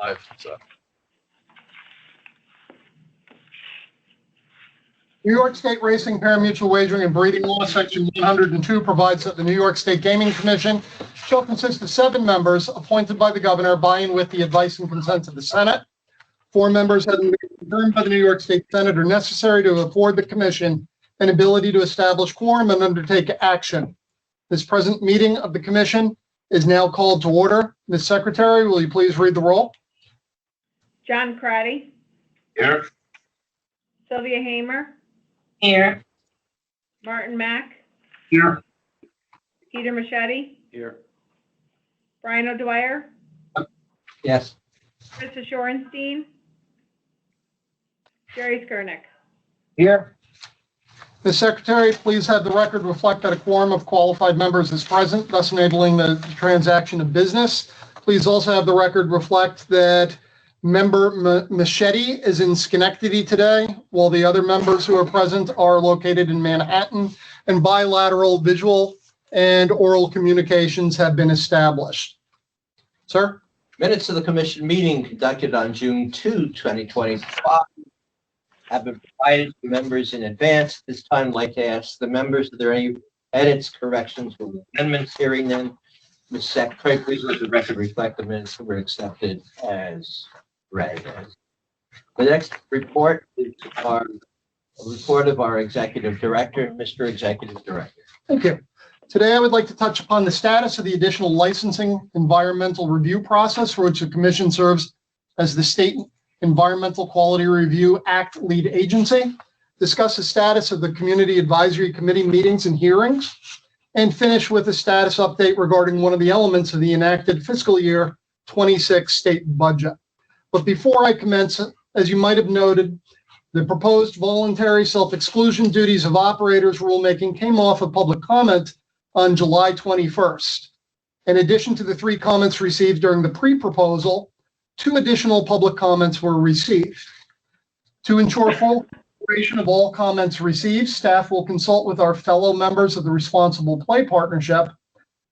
5. So. New York State Racing, Parimutuel Wagering, and Breeding Law, Section 102, provides that the New York State Gaming Commission shall consist of 7 members appointed by the governor by and with the advice and consent of the Senate. 4 members having been confirmed by the New York State Senate are necessary to afford the commission an ability to establish quorum and undertake action. This present meeting of the commission is now called to order. Ms. Secretary, will you please read the roll? John Crotty. Here. Sylvia Hamer. Here. Martin Mack. Here. Peter Machete. Here. Brian O'Dwyer. Yes. Krista Shorenstein. Jerry Skurnick. Here. Ms. Secretary, please have the record reflect that a quorum of qualified members is present, thus enabling the transaction of business. Please also have the record reflect that Member Machete is in Schenectady today, while the other members who are present are located in Manhattan, and bilateral visual and oral communications have been established. Sir? Minutes of the commission meeting conducted on June 2, 2025 have been provided to members in advance. This time, I'd like to ask the members if there are any edits, corrections, or amendments. Hearing them, Ms. Secretary, please let the record reflect the minutes that were accepted as read. The next report is a report of our executive director. Mr. Executive Director. Thank you. Today, I would like to touch upon the status of the additional licensing environmental review process for which the Commission serves as the State Environmental Quality Review Act lead agency, discuss the status of the Community Advisory Committee meetings and hearings, and finish with a status update regarding one of the elements of the enacted fiscal year 26 state budget. But before I commence, as you might have noted, the proposed voluntary self-exclusion duties of operators rulemaking came off of public comment on July 21st. In addition to the 3 comments received during the pre-proposal, 2 additional public comments were received. To ensure full consideration of all comments received, staff will consult with our fellow members of the Responsible Play Partnership,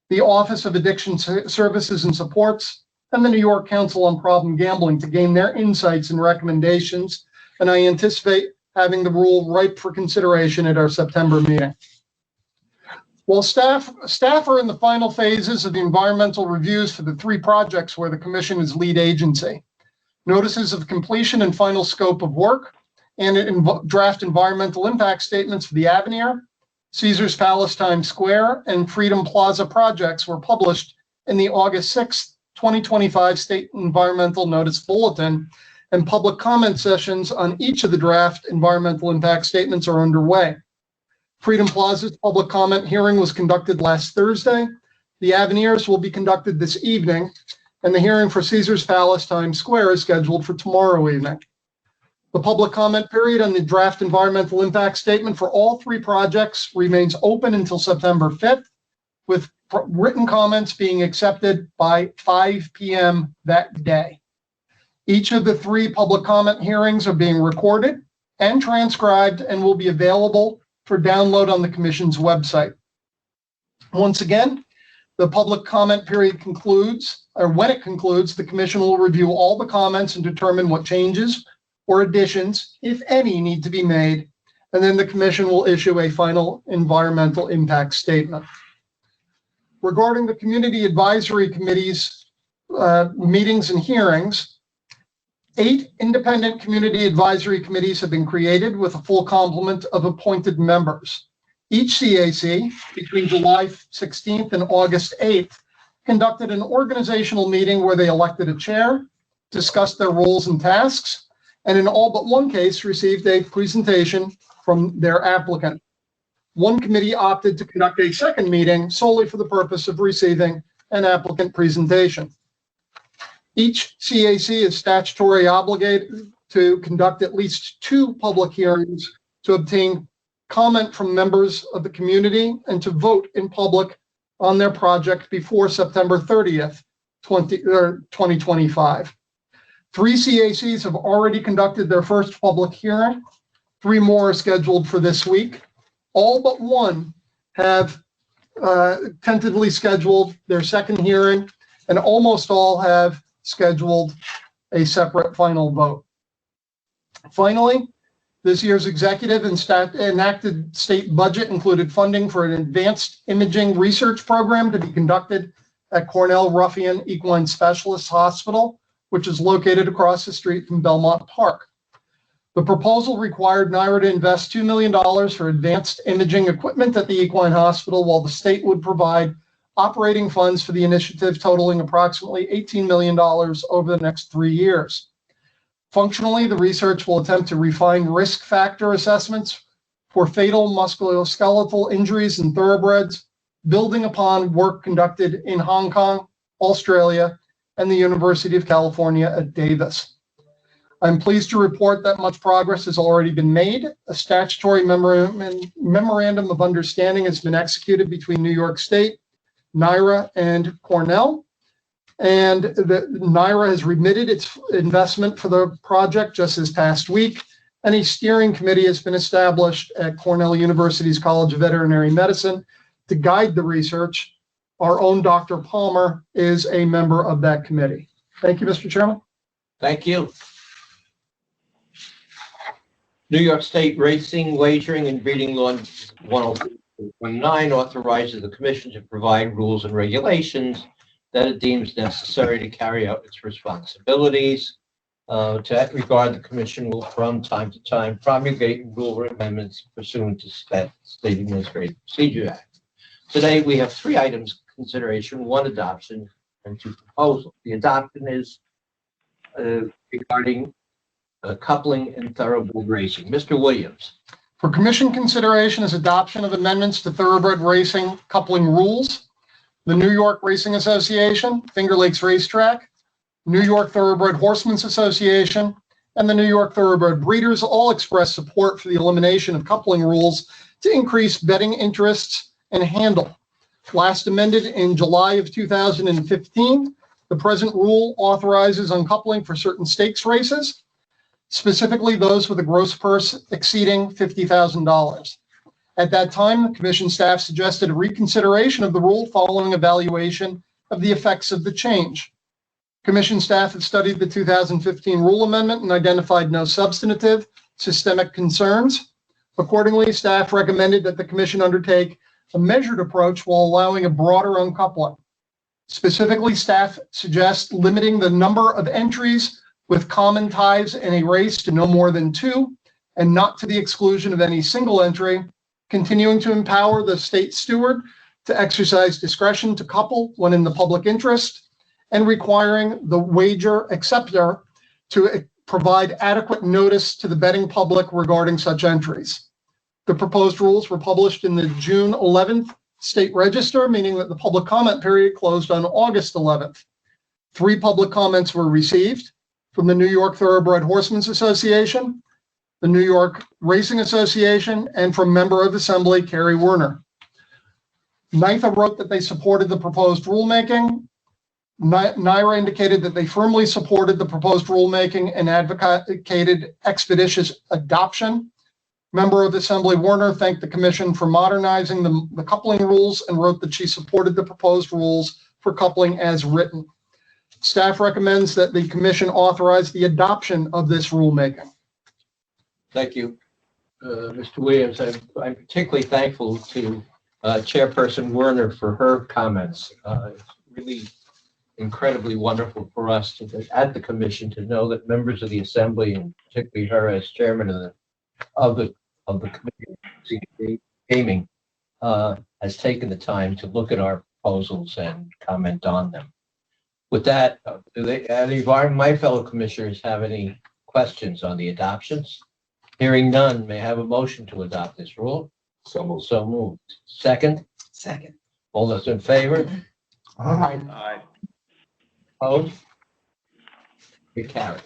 the Office of Addiction Services and Supports, and the New York Council on Problem Gambling to gain their insights and recommendations, and I anticipate having the rule ripe for consideration at our September meeting. While staff are in the final phases of the environmental reviews for the 3 projects where the Commission is lead agency, notices of completion and final scope of work, and draft environmental impact statements for the Avenir, Caesars Palace Times Square, and Freedom Plaza projects were published in the August 6, 2025 State Environmental Notice Bulletin, and public comment sessions on each of the draft environmental impact statements are underway. Freedom Plaza's public comment hearing was conducted last Thursday. The Avenirs will be conducted this evening, and the hearing for Caesars Palace Times Square is scheduled for tomorrow evening. The public comment period on the draft environmental impact statement for all 3 projects remains open until September 5th, with written comments being accepted by 5 p.m. that day. Each of the 3 public comment hearings are being recorded and transcribed and will be available for download on the Commission's website. Once again, the public comment period concludes, or when it concludes, the Commission will review all the comments and determine what changes or additions, if any, need to be made, and then the Commission will issue a final environmental impact statement. Regarding the Community Advisory Committee's meetings and hearings, 8 independent community advisory committees have been created with a full complement of appointed members. Each CAC, between July 16th and August 8th, conducted an organizational meeting where they elected a chair, discussed their roles and tasks, and in all but one case received a presentation from their applicant. One committee opted to conduct a second meeting solely for the purpose of receiving an applicant presentation. Each CAC is statutorily obligated to conduct at least 2 public hearings to obtain comment from members of the community and to vote in public on their project before September 30th, 2025. 3 CACs have already conducted their first public hearing. 3 more are scheduled for this week. All but 1 have tentatively scheduled their second hearing, and almost all have scheduled a separate final vote. Finally, this year's executive and enacted state budget included funding for an advanced imaging research program to be conducted at Cornell Ruffian Equine Specialists Hospital, which is located across the street from Belmont Park. The proposal required NYRA to invest $2 million for advanced imaging equipment at the equine hospital, while the state would provide operating funds for the initiative totaling approximately $18 million over the next 3 years. Functionally, the research will attempt to refine risk factor assessments for fatal musculoskeletal injuries in thoroughbreds, building upon work conducted in Hong Kong, Australia, and the University of California at Davis. I'm pleased to report that much progress has already been made. A statutory memorandum of understanding has been executed between New York State, NYRA, and Cornell. And NYRA has remitted its investment for the project just this past week, and a steering committee has been established at Cornell University's College of Veterinary Medicine to guide the research. Our own Dr. Palmer is a member of that committee. Thank you, Mr. Chairman. Thank you. New York State Racing, Wagering, and Breeding Law 104.9 authorizes the Commission to provide rules and regulations that it deems necessary to carry out its responsibilities. To that regard, the Commission will from time to time promulgate rule amendments pursuant to State Administrative Procedure Act. Today, we have 3 items of consideration, 1 adoption, and 2 proposals. The adoption is regarding coupling and thoroughbred racing. Mr. Williams. For Commission consideration is adoption of amendments to thoroughbred racing coupling rules. The New York Racing Association, Finger Lakes Racetrack, New York Thoroughbred Horsemen's Association, and the New York Thoroughbred Breeders all express support for the elimination of coupling rules to increase betting interests and handle. Last amended in July of 2015, the present rule authorizes uncoupling for certain stakes races, specifically those with a gross purse exceeding $50,000. At that time, the Commission staff suggested a reconsideration of the rule following evaluation of the effects of the change. Commission staff had studied the 2015 rule amendment and identified no substantive systemic concerns. Accordingly, staff recommended that the Commission undertake a measured approach while allowing a broader uncoupling. Specifically, staff suggests limiting the number of entries with common ties in a race to no more than 2, and not to the exclusion of any single entry, continuing to empower the state steward to exercise discretion to couple when in the public interest, and requiring the wager acceptor to provide adequate notice to the betting public regarding such entries. The proposed rules were published in the June 11th State Register, meaning that the public comment period closed on August 11th. 3 public comments were received from the New York Thoroughbred Horsemen's Association, the New York Racing Association, and from Member of Assembly Carrie Werner. NYFA wrote that they supported the proposed rulemaking. NYRA indicated that they firmly supported the proposed rulemaking and advocated expeditious adoption. Member of Assembly Werner thanked the Commission for modernizing the coupling rules and wrote that she supported the proposed rules for coupling as written. Staff recommends that the Commission authorize the adoption of this rulemaking. Thank you, Mr. Williams. I'm particularly thankful to Chairperson Werner for her comments. It's really incredibly wonderful for us at the Commission to know that members of the Assembly, and particularly her as Chairman of the Committee Gaming, has taken the time to look at our proposals and comment on them. With that, do any of my fellow commissioners have any questions on the adoptions? Hearing none, may I have a motion to adopt this rule? So moved. So moved. Second? Second. All those in favor? Aye. Aye. Opposed? You carry.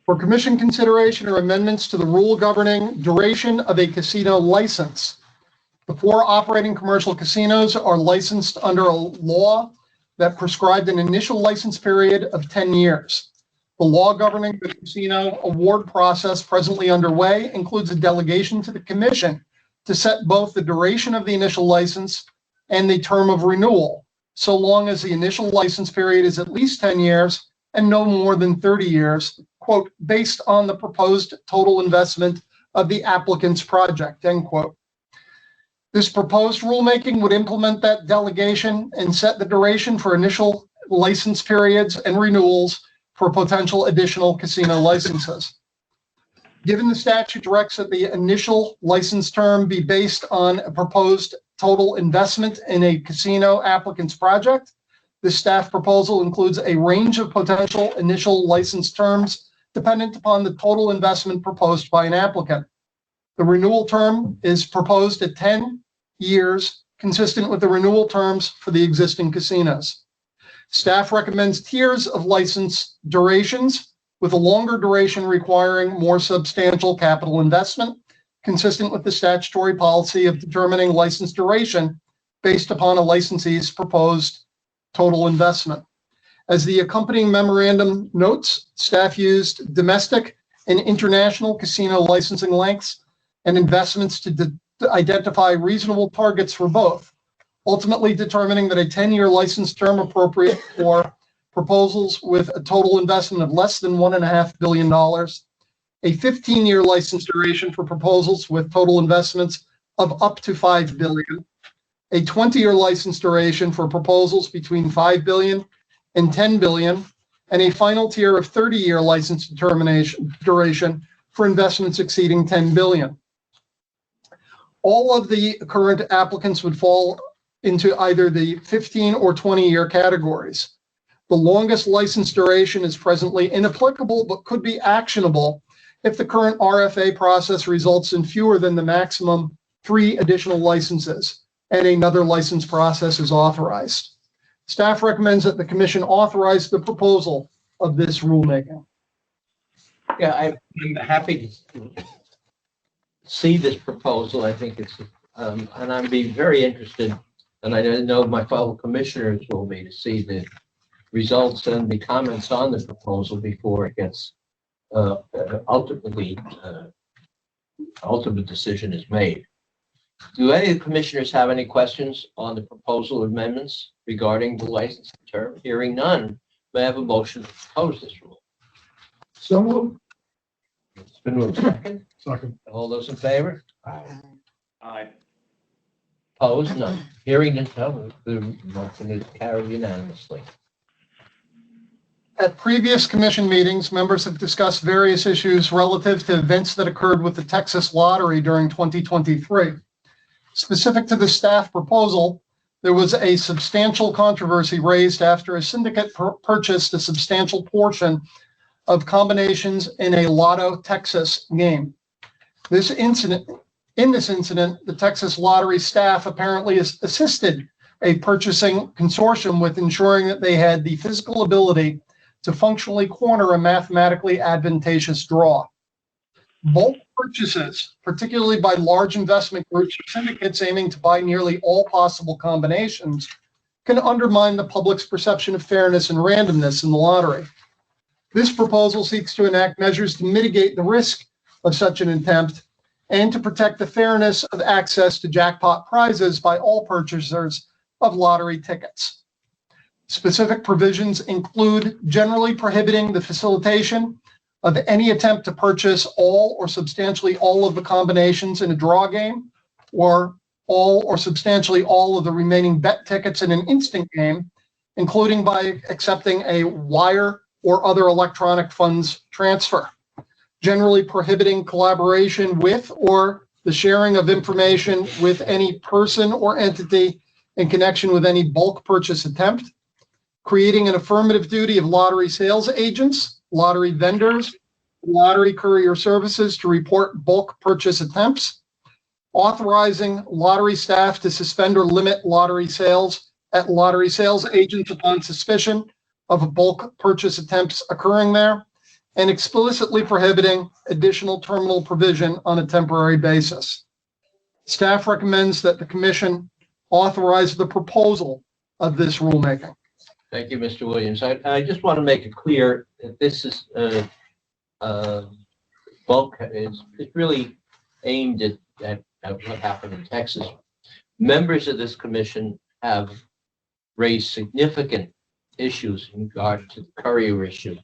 For Commission consideration are amendments to the rule governing duration of a casino license. The 4 operating commercial casinos are licensed under a law that prescribed an initial license period of 10 years. The law governing the casino award process presently underway includes a delegation to the Commission to set both the duration of the initial license and the term of renewal, so long as the initial license period is at least 10 years and no more than 30 years, quote, based on the proposed total investment of the applicant's project, end quote. This proposed rulemaking would implement that delegation and set the duration for initial license periods and renewals for potential additional casino licenses. Given the statute directs that the initial license term be based on a proposed total investment in a casino applicant's project, the staff proposal includes a range of potential initial license terms dependent upon the total investment proposed by an applicant. The renewal term is proposed at 10 years, consistent with the renewal terms for the existing casinos. Staff recommends tiers of license durations, with a longer duration requiring more substantial capital investment, consistent with the statutory policy of determining license duration based upon a licensee's proposed total investment. As the accompanying memorandum notes, staff used domestic and international casino licensing lengths and investments to identify reasonable targets for both, ultimately determining that a 10-year license term appropriate for proposals with a total investment of less than $1.5 billion, a 15-year license duration for proposals with total investments of up to $5 billion, a 20-year license duration for proposals between $5 billion and $10 billion, and a final tier of 30-year license duration for investments exceeding $10 billion. All of the current applicants would fall into either the 15 or 20-year categories. The longest license duration is presently inapplicable, but could be actionable if the current RFA process results in fewer than the maximum 3 additional licenses and another license process is authorized. Staff recommends that the commission authorize the proposal of this rulemaking. Yeah, I'm happy to see this proposal. I think it's, and I'd be very interested, and I know my fellow commissioners will be, to see the results and the comments on the proposal before it gets ultimate decision is made. Do any of the commissioners have any questions on the proposal amendments regarding the license term? Hearing none, may I have a motion to propose this rule? So moved. It's been moved. Second. Second. All those in favor? Aye. Opposed? None. Hearing none, the motion is carried unanimously. At previous commission meetings, members have discussed various issues relative to events that occurred with the Texas Lottery during 2023. Specific to the staff proposal, there was a substantial controversy raised after a syndicate purchased a substantial portion of combinations in a Lotto Texas game. In this incident, the Texas Lottery staff apparently assisted a purchasing consortium with ensuring that they had the physical ability to functionally corner a mathematically advantageous draw. Bulk purchases, particularly by large investment groups or syndicates aiming to buy nearly all possible combinations, can undermine the public's perception of fairness and randomness in the lottery. This proposal seeks to enact measures to mitigate the risk of such an attempt and to protect the fairness of access to jackpot prizes by all purchasers of lottery tickets. Specific provisions include generally prohibiting the facilitation of any attempt to purchase all or substantially all of the combinations in a draw game, or all or substantially all of the remaining bet tickets in an instant game, including by accepting a wire or other electronic funds transfer. Generally prohibiting collaboration with or the sharing of information with any person or entity in connection with any bulk purchase attempt. Creating an affirmative duty of lottery sales agents, lottery vendors, lottery courier services to report bulk purchase attempts. Authorizing lottery staff to suspend or limit lottery sales at lottery sales agents upon suspicion of bulk purchase attempts occurring there, and explicitly prohibiting additional terminal provision on a temporary basis. Staff recommends that the commission authorize the proposal of this rulemaking. Thank you, Mr. Williams. I just want to make it clear that this is bulk is really aimed at what happened in Texas. Members of this commission have raised significant issues in regard to the courier issue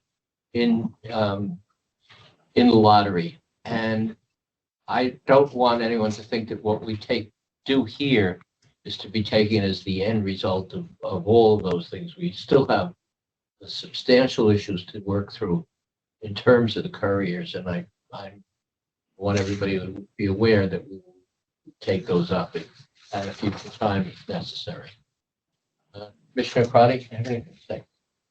in the lottery. And I don't want anyone to think that what we do here is to be taken as the end result of all of those things. We still have substantial issues to work through in terms of the couriers, and I want everybody to be aware that we will take those up at a future time if necessary. Commissioner Crotty, have anything to say?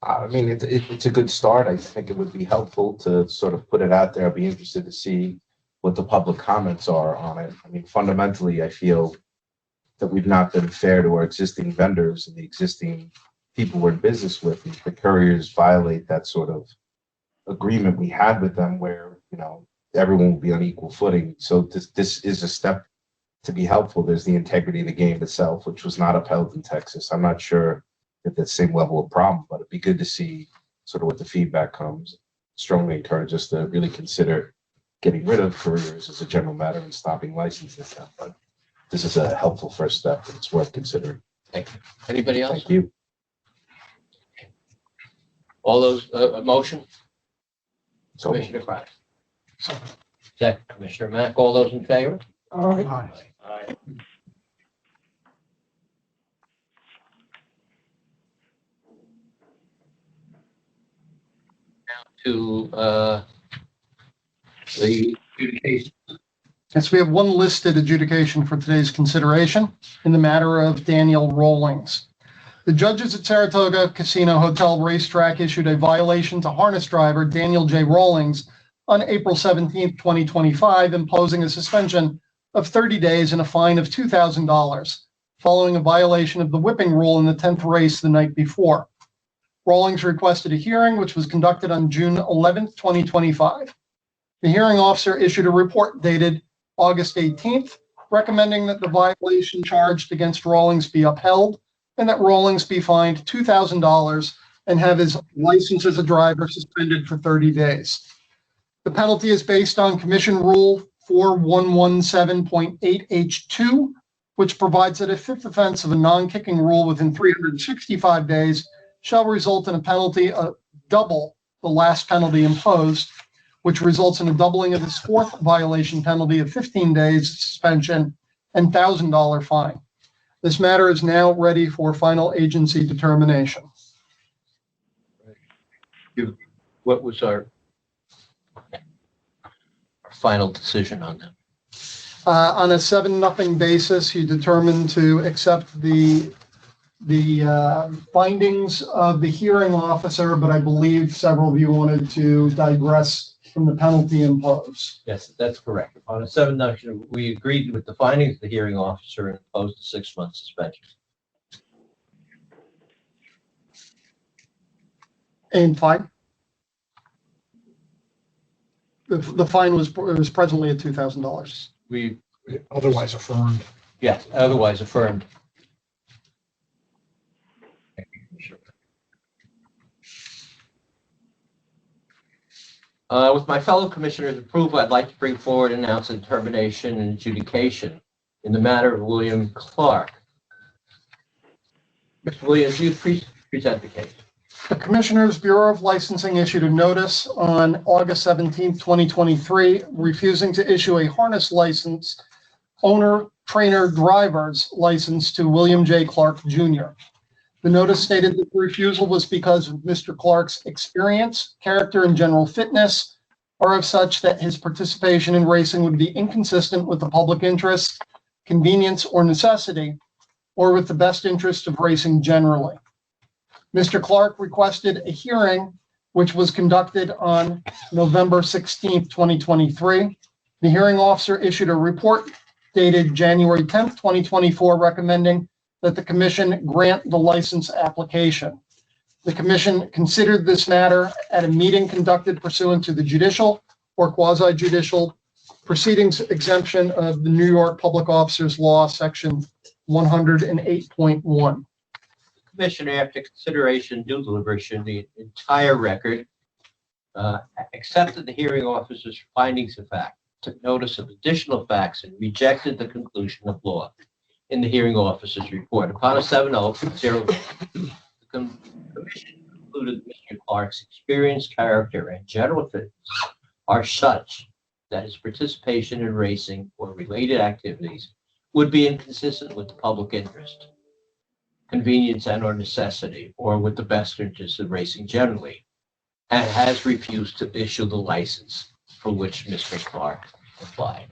I mean, it's a good start. I think it would be helpful to sort of put it out there. I'd be interested to see what the public comments are on it. I mean, fundamentally, I feel that we've not been fair to our existing vendors and the existing people we're in business with. The couriers violate that sort of agreement we had with them where, you know, everyone will be on equal footing. So this is a step to be helpful. There's the integrity of the game itself, which was not upheld in Texas. I'm not sure at that same level of problem, but it'd be good to see sort of what the feedback comes. Strongly encourage us to really consider getting rid of couriers as a general matter and stopping licenses. But this is a helpful first step. It's worth considering. Thank you. Anybody else? Thank you. All those, motion? So Commissioner Crotty. Second, Commissioner Mack. All those in favor? Aye. Aye. To the adjudication. Yes, we have one listed adjudication for today's consideration in the matter of Daniel Rawlings. The judges at Saratoga Casino Hotel Racetrack issued a violation to harness driver Daniel J. Rawlings on April 17, 2025, imposing a suspension of 30 days and a fine of $2,000, following a violation of the whipping rule in the 10th race the night before. Rawlings requested a hearing, which was conducted on June 11, 2025. The hearing officer issued a report dated August 18th, recommending that the violation charged against Rawlings be upheld and that Rawlings be fined $2,000 and have his license as a driver suspended for 30 days. The penalty is based on Commission Rule 4117.8H2, which provides that a fifth offense of a non-kicking rule within 365 days shall result in a penalty of double the last penalty imposed, which results in a doubling of his fourth violation penalty of 15 days suspension and $1,000 fine. This matter is now ready for final agency determination. What was our final decision on that? On a 7-0 basis, you determined to accept the findings of the hearing officer, but I believe several of you wanted to digress from the penalty imposed. Yes, that's correct. On a 7-0, we agreed with the findings of the hearing officer and imposed a 6-month suspension. And fine? The fine was presently at $2,000. We, Otherwise affirmed. yes, otherwise affirmed. With my fellow commissioners' approval, I'd like to bring forward and announce a determination and adjudication in the matter of William Clark. Mr. Williams, you present the case. The Commissioners Bureau of Licensing issued a notice on August 17, 2023, refusing to issue a harness license, owner, trainer, driver's license to William J. Clark, Jr. The notice stated that the refusal was because of Mr. Clark's experience, character, and general fitness are of such that his participation in racing would be inconsistent with the public interest, convenience, or necessity, or with the best interest of racing generally. Mr. Clark requested a hearing, which was conducted on November 16, 2023. The hearing officer issued a report dated January 10, 2024, recommending that the commission grant the license application. The commission considered this matter at a meeting conducted pursuant to the judicial or quasi-judicial proceedings exemption of the New York Public Officers Law, section 108.1. Commission, after consideration, due deliberation, the entire record, accepted the hearing officer's findings of fact, took notice of additional facts, and rejected the conclusion of law in the hearing officer's report. Upon a 7-0, the commission concluded that Mr. Clark's experience, character, and general fitness are such that his participation in racing or related activities would be inconsistent with the public interest, convenience, and or necessity, or with the best interest of racing generally, and has refused to issue the license for which Mr. Clark applied.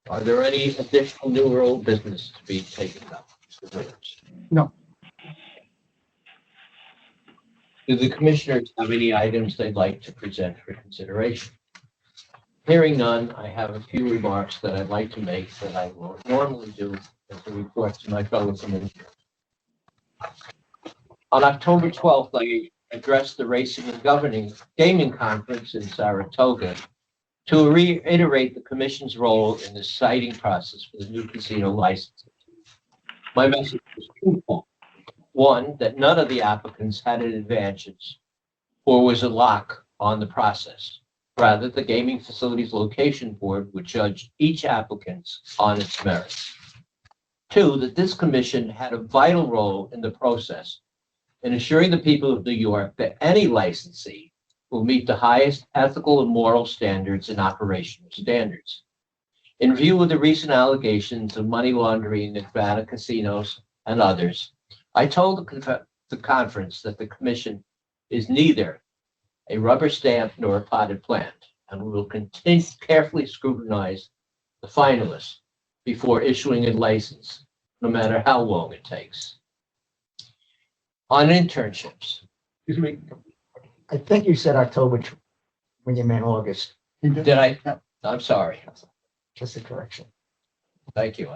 Are there any additional new or old business to be taken up? Mr. Williams? No. Do the commissioners have any items they'd like to present for consideration? Hearing none, I have a few remarks that I'd like to make that I will normally do as a report to my fellow commissioners. On October 12th, I addressed the Racing and Gaming Conference in Saratoga to reiterate the Commission's role in the siting process for the new casino licenses. My message was twofold. One, that none of the applicants had an advantage or was a lock on the process. Rather, the Gaming Facilities Location Board would judge each applicant on its merits. Two, that this commission had a vital role in the process in assuring the people of New York that any licensee will meet the highest ethical and moral standards and operational standards. In view of the recent allegations of money laundering in Nevada casinos and others, I told the conference that the commission is neither a rubber stamp nor a potted plant, and we will continue to carefully scrutinize the finalists before issuing a license, no matter how long it takes. On internships. Excuse me. I think you said October when you meant August. Did I? I'm sorry. Just a correction. Thank you.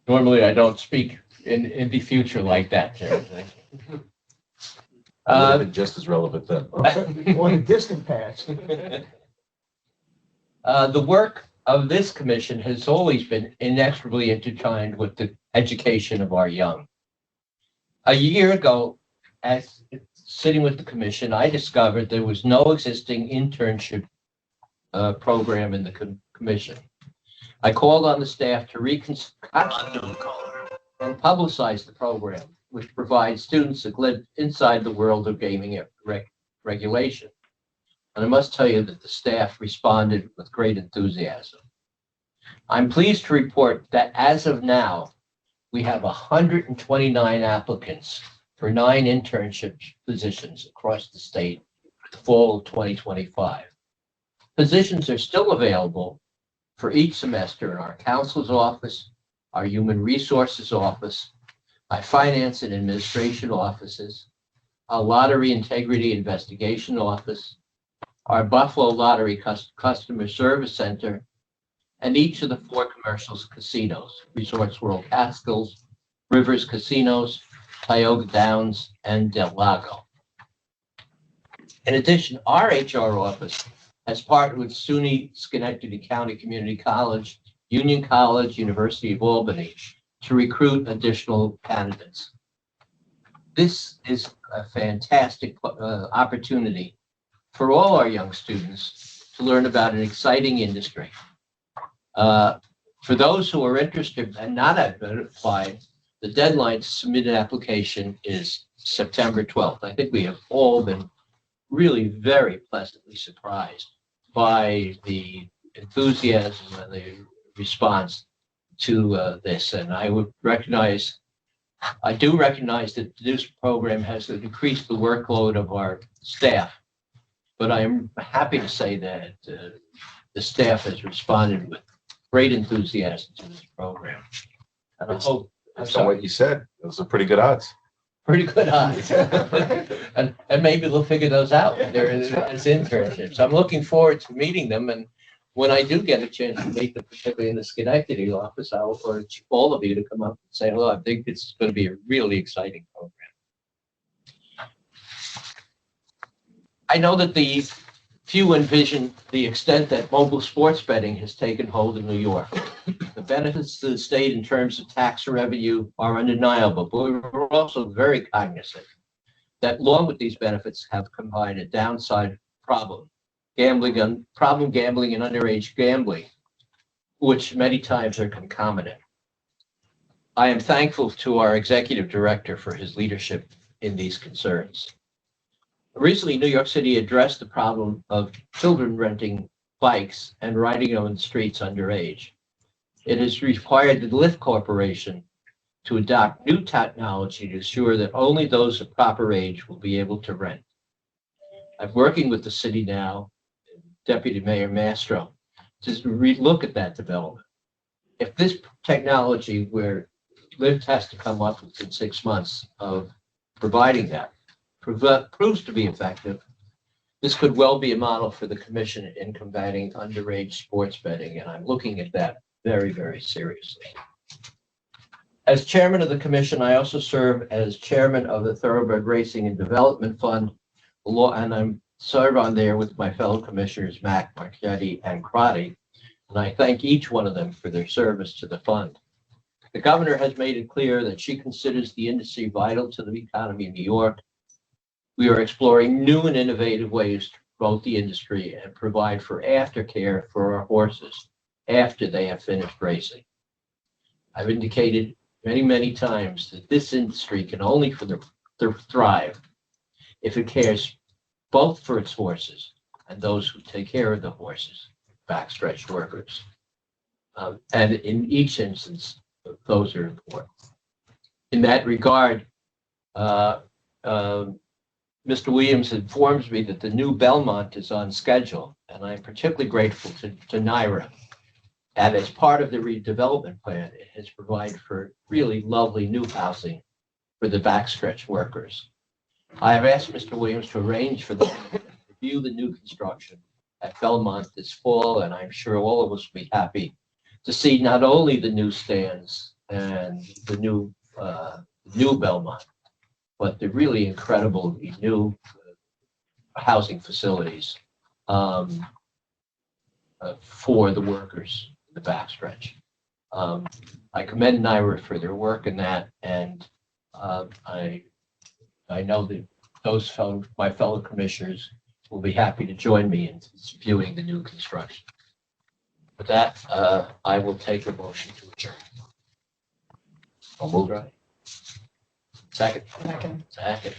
Normally, I don't speak in the future like that, Jerry. Would have been just as relevant then. Or the distant past. The work of this commission has always been inexorably intertwined with the education of our young. A year ago, as sitting with the commission, I discovered there was no existing internship program in the commission. I called on the staff to reconstitute and publicize the program, which provides students a glimpse inside the world of gaming regulation. And I must tell you that the staff responded with great enthusiasm. I'm pleased to report that as of now, we have 129 applicants for 9 internship positions across the state for the fall of 2025. Positions are still available for each semester in our counsel's office, our human resources office, our finance and administration offices, our lottery integrity investigation office, our Buffalo Lottery Customer Service Center, and each of the 4 commercial casinos, Resorts World Catskills, Rivers Casinos, Tioga Downs, and Del Lago. In addition, our HR office has partnered with SUNY Schenectady County Community College, Union College, University of Albany to recruit additional candidates. This is a fantastic opportunity for all our young students to learn about an exciting industry. For those who are interested and not have applied, the deadline to submit an application is September 12th. I think we have all been really very pleasantly surprised by the enthusiasm and the response to this. And I do recognize that this program has increased the workload of our staff, but I'm happy to say that the staff has responded with great enthusiasm to this program. And I hope, Based on what you said, those are pretty good odds. pretty good odds. and maybe they'll figure those out. They're as internships. I'm looking forward to meeting them. And when I do get a chance to meet them, particularly in the Schenectady office, I will urge all of you to come up and say hello. I think it's going to be a really exciting program. I know that the few envision the extent that mobile sports betting has taken hold in New York. The benefits to the state in terms of tax revenue are undeniable, but we're also very cognizant that along with these benefits have combined a downside problem, gambling and underage gambling, which many times are concomitant. I am thankful to our executive director for his leadership in these concerns. Recently, New York City addressed the problem of children renting bikes and riding them on the streets underage. It has required the Lyft Corporation to adopt new technology to ensure that only those of proper age will be able to rent. I'm working with the city now, Deputy Mayor Mastro, to relook at that development. If this technology, where Lyft has to come up within 6 months of providing that, proves to be effective, this could well be a model for the commission in combating underage sports betting, and I'm looking at that very, very seriously. As chairman of the commission, I also serve as chairman of the Thoroughbred Racing and Development Fund, and I'm serve on there with my fellow commissioners, Mac, Marchetti, and Crotty, and I thank each one of them for their service to the fund. The governor has made it clear that she considers the industry vital to the economy of New York. We are exploring new and innovative ways to promote the industry and provide for aftercare for our horses after they have finished racing. I've indicated many, many times that this industry can only thrive if it cares both for its horses and those who take care of the horses, backstretch workers. And in each instance, those are important. In that regard, Mr. Williams informs me that the new Belmont is on schedule, and I'm particularly grateful to NYRA. And as part of the redevelopment plan, it has provided for really lovely new housing for the backstretch workers. I have asked Mr. Williams to arrange for them to review the new construction at Belmont this fall, and I'm sure all of us will be happy to see not only the new stands and the new Belmont, but the really incredible new housing facilities for the workers, the backstretch. I commend NYRA for their work in that, and I know that my fellow commissioners will be happy to join me in viewing the new construction. With that, I will take a motion to adjourn. I'll move. Second. Second.